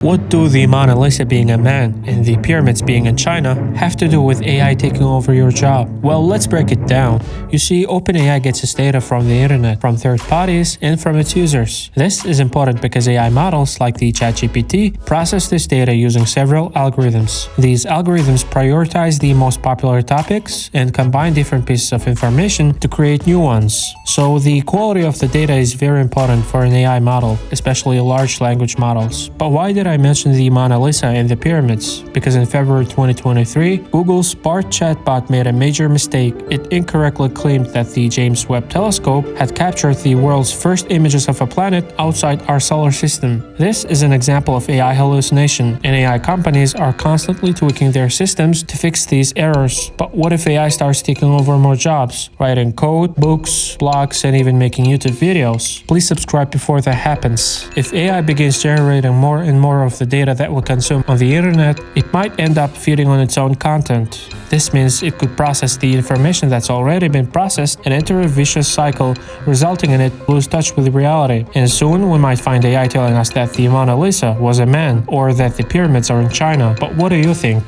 What do the Mona Lisa being a man and the pyramids being in China have to do with AI taking over your job? Well, let's break it down. You see, OpenAI gets its data from the internet, from third parties, and from its users. This is important because AI models like the ChatGPT process this data using several algorithms. These algorithms prioritize the most popular topics and combine different pieces of information to create new ones. So the quality of the data is very important for an AI model, especially large language models. But why did I mention the Mona Lisa and the pyramids? Because in February 2023, Google's Bard chatbot made a major mistake. It incorrectly claimed that the James Webb Telescope had captured the world's first images of a planet outside our solar system. This is an example of AI hallucination, and AI companies are constantly tweaking their systems to fix these errors. But what if AI starts taking over more jobs, writing code, books, blogs, and even making YouTube videos? Please subscribe before that happens. If AI begins generating more and more of the data that we consume on the internet, it might end up feeding on its own content. This means it could process the information that's already been processed and enter a vicious cycle, resulting in it lose touch with reality. And soon we might find AI telling us that the Mona Lisa was a man or that the pyramids are in China. But what do you think?